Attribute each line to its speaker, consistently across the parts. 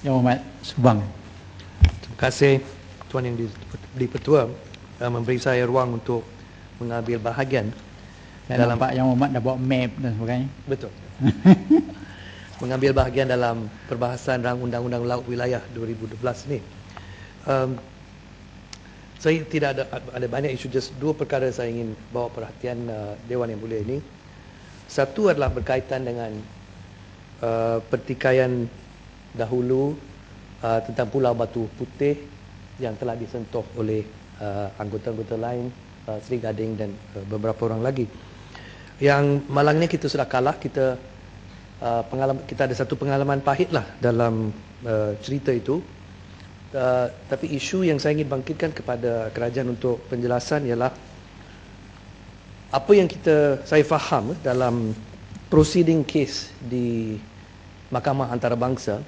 Speaker 1: Yang Amat Subang.
Speaker 2: Terima kasih Tuan Yang di-Pertua memberi saya ruang untuk mengambil bahagian
Speaker 1: Saya nampak Yang Amat dah bawa map dan sebagainya.
Speaker 2: Betul. Mengambil bahagian dalam perbahasan rang Undang-Undang Laut Wilayah 2012 ni. Saya tidak ada banyak isu, just dua perkara saya ingin bawa perhatian Dewan Yang Mulia ini. Satu adalah berkaitan dengan pertikaian dahulu tentang Pulau Batu Putih yang telah disentuh oleh anggota-anggota lain, Seri Gading dan beberapa orang lagi. Yang malangnya kita sudah kalah, kita ada satu pengalaman pahit lah dalam cerita itu. Tapi isu yang saya ingin bangkitkan kepada kerajaan untuk penjelasan ialah apa yang saya faham dalam proceeding case di Mahkamah Antarabangsa.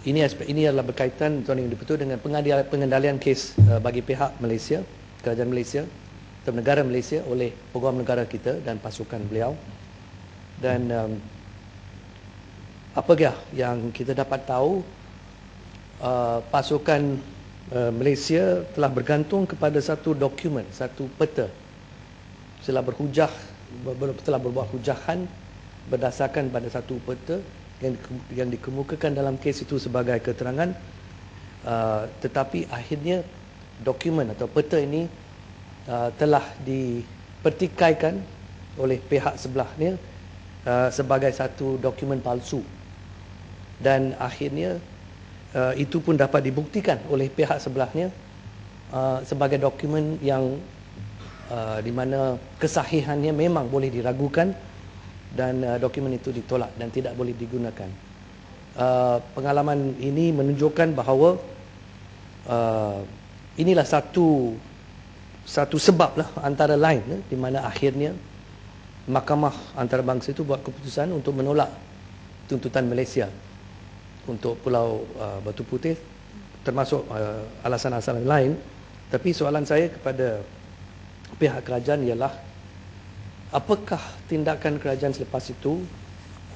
Speaker 2: Ini adalah berkaitan, Tuan Yang di-Pertua, dengan pengendalian kes bagi pihak Malaysia, kerajaan Malaysia atau negara Malaysia oleh peguam negara kita dan pasukan beliau. Dan apakah yang kita dapat tahu, pasukan Malaysia telah bergantung kepada satu dokumen, satu peta. Telah berbuat hujahan berdasarkan pada satu peta yang dikemukakan dalam kes itu sebagai keterangan, tetapi akhirnya dokumen atau peta ini telah dipertikaikan oleh pihak sebelahnya sebagai satu dokumen palsu, dan akhirnya itu pun dapat dibuktikan oleh pihak sebelahnya sebagai dokumen yang di mana kesahihannya memang boleh diragukan, dan dokumen itu ditolak dan tidak boleh digunakan. Pengalaman ini menunjukkan bahawa inilah satu sebab lah antara lain di mana akhirnya Mahkamah Antarabangsa itu buat keputusan untuk menolak tuntutan Malaysia untuk Pulau Batu Putih, termasuk alasan-alasan lain. Tapi soalan saya kepada pihak kerajaan ialah, apakah tindakan kerajaan selepas itu,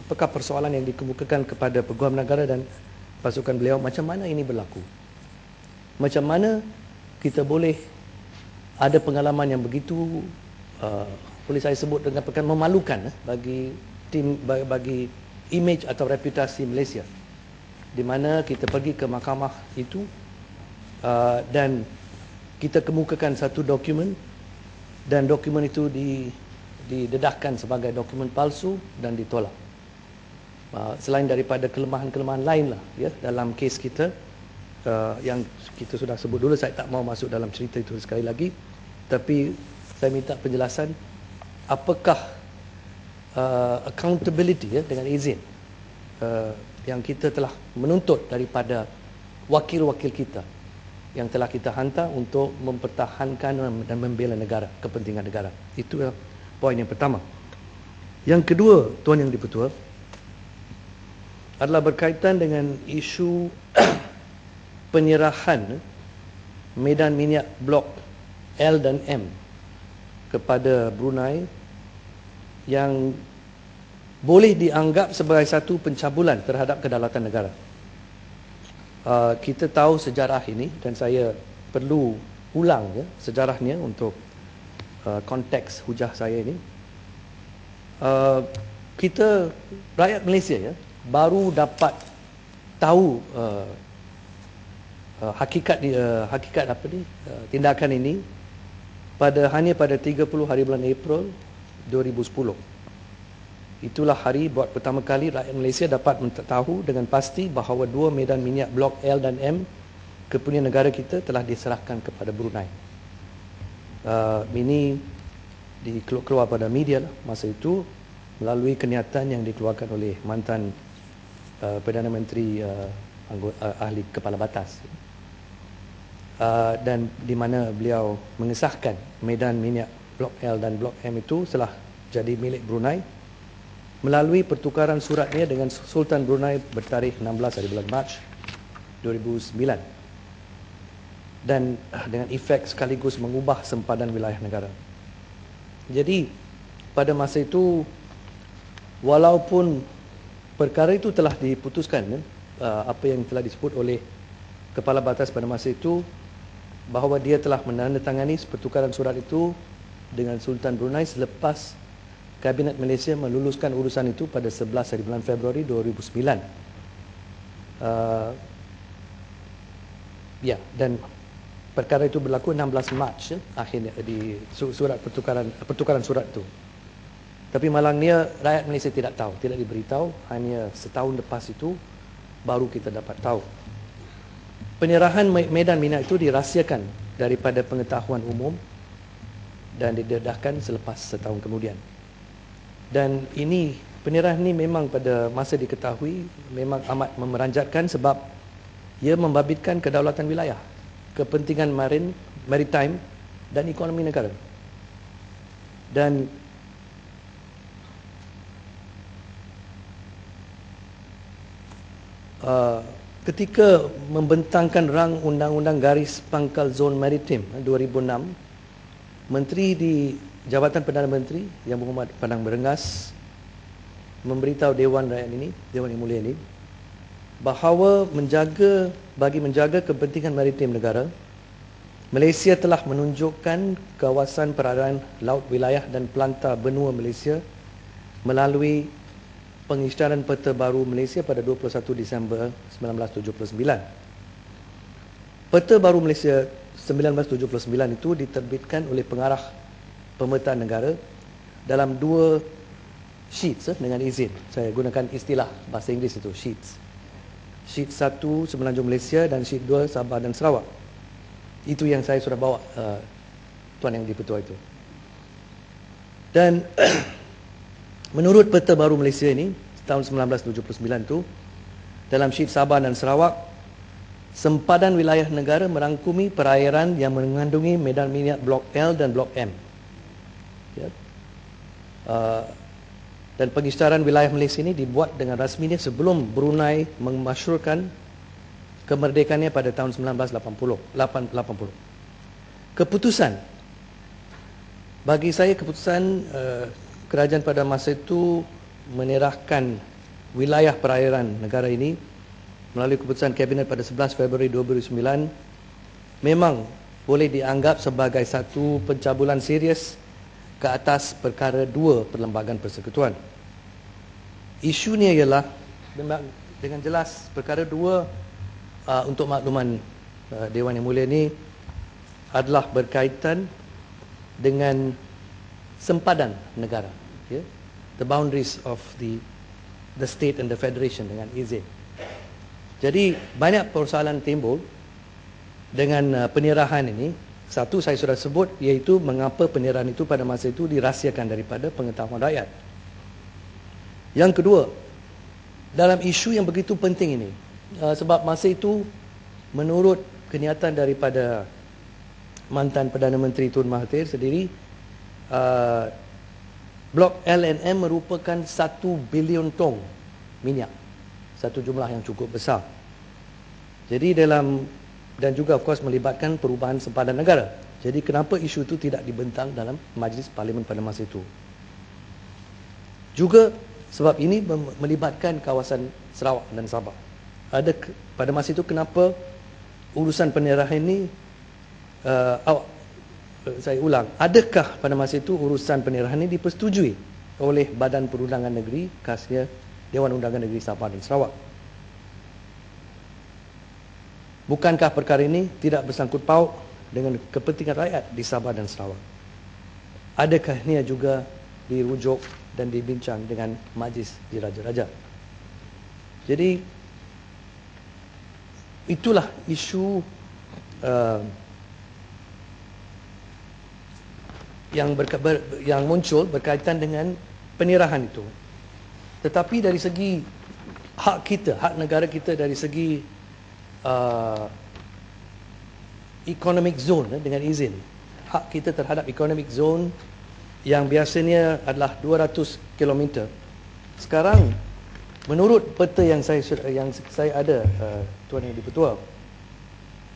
Speaker 2: apakah persoalan yang dikemukakan kepada peguam negara dan pasukan beliau, macam mana ini berlaku? Macam mana kita boleh ada pengalaman yang begitu, boleh saya sebut dengan perkara memalukan bagi image atau reputasi Malaysia, di mana kita pergi ke mahkamah itu dan kita kemukakan satu dokumen, dan dokumen itu didedahkan sebagai dokumen palsu dan ditolak. Selain daripada kelemahan-kelemahan lain lah ya dalam kes kita yang kita sudah sebut dulu, saya tak mau masuk dalam cerita itu sekali lagi, tapi saya minta penjelasan apakah accountability ya, dengan izin yang kita telah menuntut daripada wakil-wakil kita yang telah kita hantar untuk mempertahankan dan membela negara, kepentingan negara. Itu poin yang pertama. Yang kedua, Tuan Yang di-Pertua, adalah berkaitan dengan isu penyerahan medan minyak blok L dan M kepada Brunei yang boleh dianggap sebagai satu pencabulan terhadap kedaulatan negara. Kita tahu sejarah ini, dan saya perlu ulang ya, sejarahnya untuk konteks hujah saya ini. Kita rakyat Malaysia ya baru dapat tahu hakikat tindakan ini hanya pada 30 hari bulan April 2010. Itulah hari buat pertama kali rakyat Malaysia dapat tahu dengan pasti bahawa dua medan minyak blok L dan M kepunyaan negara kita telah diserahkan kepada Brunei. Ini keluar pada media lah masa itu melalui kenyataan yang dikeluarkan oleh mantan Perdana Menteri ahli Kepala Batas, dan di mana beliau mengesahkan medan minyak blok L dan blok M itu telah jadi milik Brunei melalui pertukaran suratnya dengan Sultan Brunei bertarikh 16 hari bulan Mac 2009, dan dengan efek sekaligus mengubah sempadan wilayah negara. Jadi pada masa itu, walaupun perkara itu telah diputuskan, apa yang telah disebut oleh Kepala Batas pada masa itu, bahawa dia telah menandatangani pertukaran surat itu dengan Sultan Brunei selepas Kabinet Malaysia meluluskan urusan itu pada 11 hari bulan Februari 2009. Dan perkara itu berlaku 16 Mac akhirnya di surat pertukaran surat itu. Tapi malangnya rakyat Malaysia tidak tahu, tidak diberitahu, hanya setahun lepas itu baru kita dapat tahu. Penyerahan medan minyak itu dirahsiakan daripada pengetahuan umum dan didedahkan selepas setahun kemudian. Dan penyerahan ini memang pada masa diketahui memang amat memeranjatkan sebab ia membabitkan kedaulatan wilayah, kepentingan maritime dan ekonomi negara. Dan ketika membentangkan rang Undang-Undang Garis Pangkal Zon Maritim 2006, Menteri di Jabatan Perdana Menteri Yang Berhormat Padang Merengas memberitahu Dewan Rakyat ini, Dewan Yang Mulia ini, bahawa bagi menjaga kepentingan maritim negara, Malaysia telah menunjukkan kawasan perairan laut wilayah dan pelantar benua Malaysia melalui pengisytiharan Peta Baru Malaysia pada 21 Disember 1979. Peta Baru Malaysia 1979 itu diterbitkan oleh Pengarah Pemetaan Negara dalam 2 sheets dengan izin. Saya gunakan istilah bahasa Inggeris itu, sheets. Sheet 1 Semenanjung Malaysia dan sheet 2 Sabah dan Sarawak. Itu yang saya sudah bawa Tuan Yang di-Pertua itu. Dan menurut Peta Baru Malaysia ini tahun 1979 itu, dalam sheet Sabah dan Sarawak, sempadan wilayah negara merangkumi perairan yang mengandungi medan minyak Blok L dan Blok M. Dan pengisytiharan wilayah Malaysia ini dibuat dengan rasminya sebelum Brunei memasyhurkan kemerdekaannya pada tahun 1980. Keputusan, bagi saya keputusan kerajaan pada masa itu menyerahkan wilayah perairan negara ini melalui keputusan Kabinet pada 11 Februari 2009 memang boleh dianggap sebagai satu pencabulan serius ke atas perkara 2 Perlembagaan Persekutuan. Isunya ialah dengan jelas perkara 2 untuk makluman Dewan Yang Mulia ini adalah berkaitan dengan sempadan negara, the boundaries of the state and the federation dengan izin. Jadi banyak persoalan timbul dengan penyerahan ini. Satu saya sudah sebut, iaitu mengapa penyerahan itu pada masa itu dirahsiakan daripada pengetahuan rakyat. Yang kedua, dalam isu yang begitu penting ini, sebab masa itu menurut kenyataan daripada mantan Perdana Menteri Tun Mahathir sendiri, Blok L&M merupakan 1 bilion tong minyak, satu jumlah yang cukup besar. Jadi dan juga of course melibatkan perubahan sempadan negara. Jadi kenapa isu itu tidak dibentang dalam Majlis Parlimen pada masa itu? Juga sebab ini melibatkan kawasan Sarawak dan Sabah. Pada masa itu kenapa urusan penyerahan ini, saya ulang, adakah pada masa itu urusan penyerahan ini dipersetujui oleh Badan Perundangan Negeri, khasnya Dewan Undangan Negeri Sabah dan Sarawak? Bukankah perkara ini tidak bersangkut paut dengan kepentingan rakyat di Sabah dan Sarawak? Adakah ini juga dirujuk dan dibincang dengan Majlis Diraja-Raja? Jadi itulah isu yang muncul berkaitan dengan penyerahan itu. Tetapi dari segi hak kita, hak negara kita dari segi economic zone dengan izin, hak kita terhadap economic zone yang biasanya adalah 200 km. Sekarang menurut peta yang saya ada, Tuan Yang di-Pertua,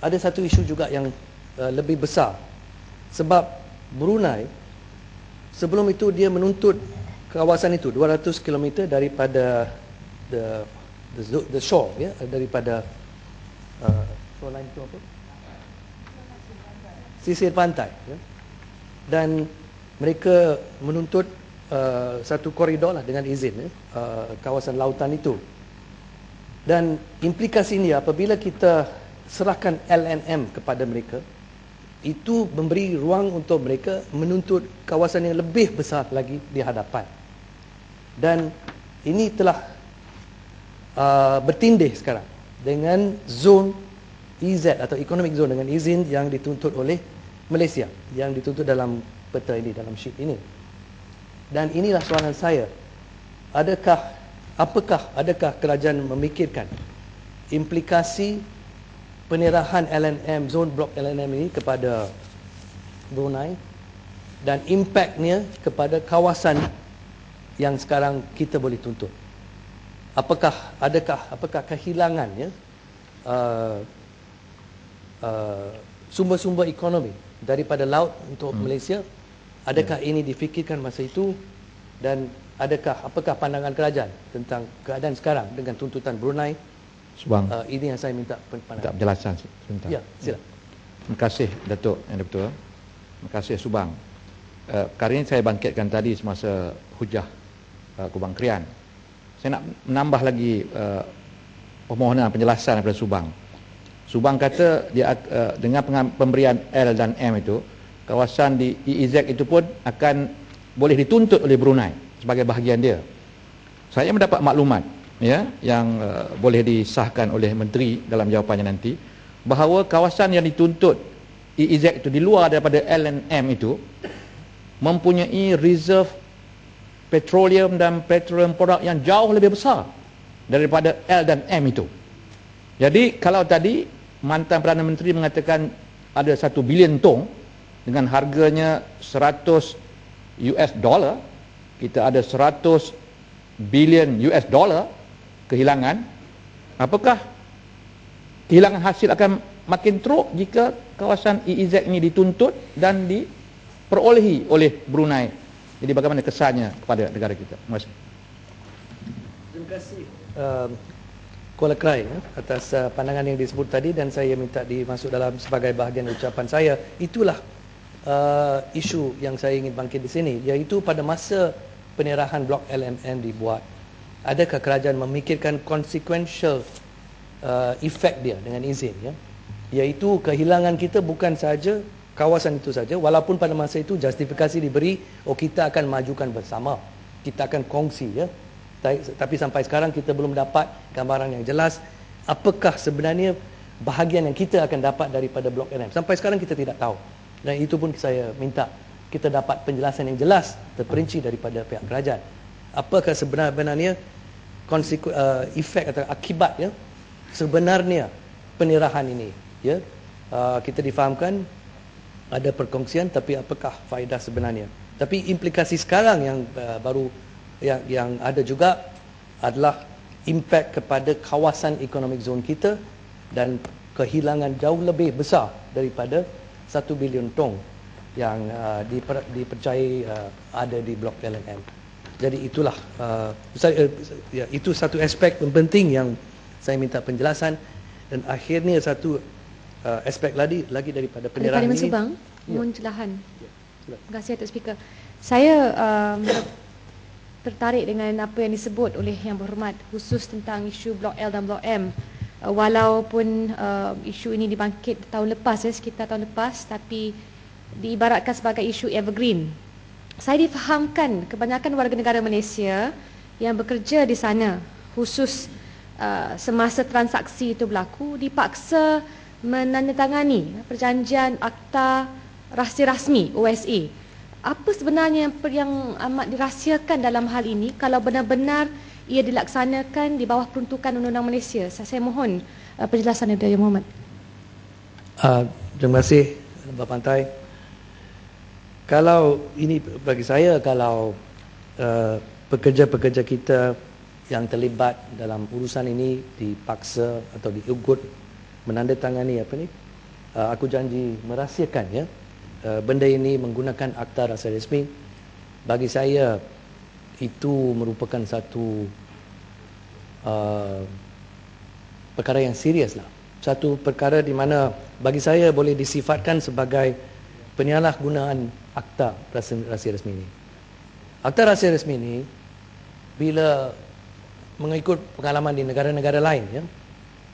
Speaker 2: ada satu isu juga yang lebih besar. Sebab Brunei sebelum itu dia menuntut kawasan itu 200 km daripada the shore, ya, daripada shoreline itu apa? Sisir pantai, ya. Dan mereka menuntut satu koridor lah dengan izin, ya, kawasan lautan itu. Dan implikasinya apabila kita serahkan LNM kepada mereka, itu memberi ruang untuk mereka menuntut kawasan yang lebih besar lagi di hadapan. Dan ini telah bertindih sekarang dengan zon EZ atau economic zone dengan izin yang dituntut oleh Malaysia, yang dituntut dalam peta ini, dalam sheet ini. Dan inilah soalan saya, adakah kerajaan memikirkan implikasi penerahan LNM, zone blok LNM ini kepada Brunei dan impaknya kepada kawasan yang sekarang kita boleh tuntut? Apakah kehilangannya sumber-sumber ekonomi daripada laut untuk Malaysia? Adakah ini difikirkan masa itu? Dan apakah pandangan kerajaan tentang keadaan sekarang dengan tuntutan Brunei?
Speaker 3: Subang.
Speaker 2: Ini yang saya minta
Speaker 3: Minta
Speaker 2: pandangan.
Speaker 3: penjelasan sebentar.
Speaker 2: Ya, sila.
Speaker 3: Terima kasih Datuk Yang Betul. Terima kasih Subang. Perkara ini saya bangkitkan tadi semasa hujah Kubang Krian. Saya nak menambah lagi permohonan penjelasan daripada Subang. Subang kata dia dengan pemberian L dan M itu, kawasan di EEZ itu pun akan boleh dituntut oleh Brunei sebagai bahagian dia. Saya mendapat maklumat, ya, yang boleh disahkan oleh menteri dalam jawapannya nanti, bahawa kawasan yang dituntut EEZ itu di luar daripada L dan M itu mempunyai reserve petroleum dan petroleum produk yang jauh lebih besar daripada L dan M itu. Jadi kalau tadi mantan Perdana Menteri mengatakan ada 1 bilion tong dengan harganya 100 US dollar, kita ada 100 bilion US dollar kehilangan. Apakah kehilangan hasil akan makin teruk jika kawasan EEZ ini dituntut dan diperolehi oleh Brunei? Jadi bagaimana kesannya kepada negara kita? Terima kasih.
Speaker 2: Terima kasih Kuala Krai, ya, atas pandangan yang disebut tadi, dan saya minta dimasuk dalam sebagai bahagian ucapan saya. Itulah isu yang saya ingin bangkit di sini, iaitu pada masa penerahan blok LMN dibuat, adakah kerajaan memikirkan consequential effect dia dengan izin, ya, iaitu kehilangan kita bukan saja kawasan itu saja, walaupun pada masa itu justifikasi diberi, kita akan majukan bersama, kita akan kongsi, ya. Tapi sampai sekarang kita belum dapat gambaran yang jelas apakah sebenarnya bahagian yang kita akan dapat daripada blok LM. Sampai sekarang kita tidak tahu. Dan itu pun saya minta kita dapat penjelasan yang jelas, terperinci daripada pihak kerajaan. Apakah sebenarnya efek atau akibat, ya, sebenarnya penerahan ini, ya. Kita difahamkan ada perkongsian, tapi apakah faedah sebenarnya? Tapi implikasi sekarang yang baru yang ada juga adalah impak kepada kawasan economic zone kita dan kehilangan jauh lebih besar daripada 1 bilion tong yang dipercayai ada di blok LNM. Jadi itulah itu satu aspek penting yang saya minta penjelasan. Dan akhirnya satu aspek lagi daripada penerahan ini.
Speaker 4: Subang, mohon celahan. Terima kasih Datuk Speaker. Saya tertarik dengan apa yang disebut oleh Yang Berhormat khusus tentang isu Blok L dan Blok M. Walaupun isu ini dibangkit tahun lepas, sekitar tahun lepas, tapi diibaratkan sebagai isu evergreen. Saya difahamkan kebanyakan warga negara Malaysia yang bekerja di sana, khusus semasa transaksi itu berlaku, dipaksa menandatangani perjanjian Akta Rahsia Rasmi OSA. Apa sebenarnya yang amat dirahsiakan dalam hal ini kalau benar-benar ia dilaksanakan di bawah peruntukan Undang-Undang Malaysia? Saya mohon penjelasan daripada Yang Berhormat.
Speaker 2: Terima kasih Mbak Pantai. Kalau ini bagi saya, kalau pekerja-pekerja kita yang terlibat dalam urusan ini dipaksa atau diugut menandatangani aku janji merahsiakan, ya, benda ini menggunakan Akta Rahsia Rasmi. Bagi saya itu merupakan satu perkara yang serius lah. Satu perkara di mana bagi saya boleh disifatkan sebagai penyalahgunaan Akta Rahsia Rasmi ini. Akta Rahsia Rasmi ini bila mengikut pengalaman di negara-negara lain, ya,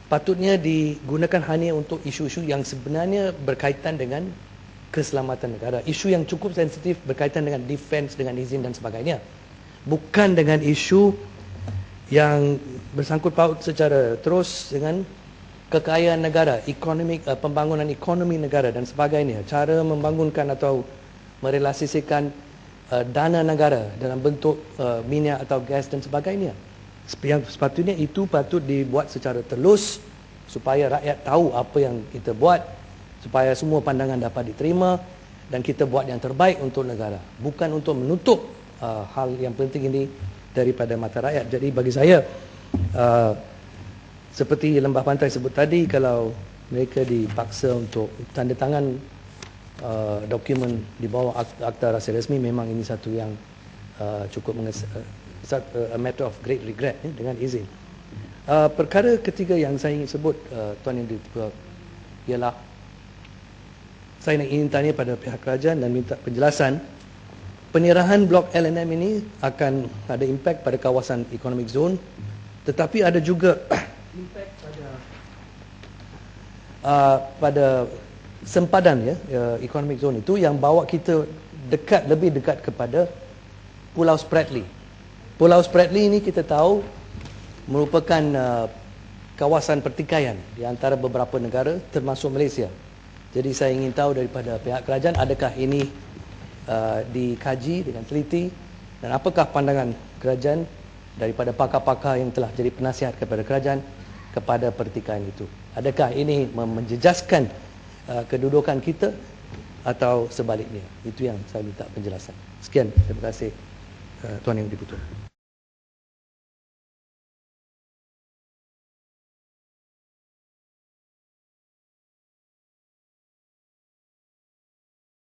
Speaker 2: patutnya digunakan hanya untuk isu-isu yang sebenarnya berkaitan dengan keselamatan negara, isu yang cukup sensitif berkaitan dengan defense, dengan izin dan sebagainya, bukan dengan isu yang bersangkut paut secara terus dengan kekayaan negara, pembangunan ekonomi negara dan sebagainya, cara membangunkan atau merealisasikan dana negara dalam bentuk minyak atau gas dan sebagainya. Yang sepatutnya itu patut dibuat secara telus supaya rakyat tahu apa yang kita buat, supaya semua pandangan dapat diterima dan kita buat yang terbaik untuk negara, bukan untuk menutup hal yang penting ini daripada mata rakyat. Jadi bagi saya, seperti Lembah Pantai sebut tadi, kalau mereka dipaksa untuk tanda tangan dokumen di bawah Akta Rahsia Rasmi, memang ini satu yang cukup a matter of great regret, ya, dengan izin. Perkara ketiga yang saya ingin sebut, Tuan Yang Dipertua, ialah saya ingin tanya pada pihak kerajaan dan minta penjelasan. Penyerahan blok L&M ini akan ada impak pada kawasan economic zone, tetapi ada juga impak pada sempadan, ya, economic zone itu yang bawa kita lebih dekat kepada Pulau Spratly. Pulau Spratly ini kita tahu merupakan kawasan pertikaian di antara beberapa negara termasuk Malaysia. Jadi saya ingin tahu daripada pihak kerajaan, adakah ini dikaji dengan teliti dan apakah pandangan kerajaan daripada pakar-pakar yang telah jadi penasihat kepada kerajaan kepada pertikaian itu. Adakah ini menjejaskan kedudukan kita atau sebaliknya? Itu yang saya minta penjelasan. Sekian, terima kasih Tuan Yang Dipertua.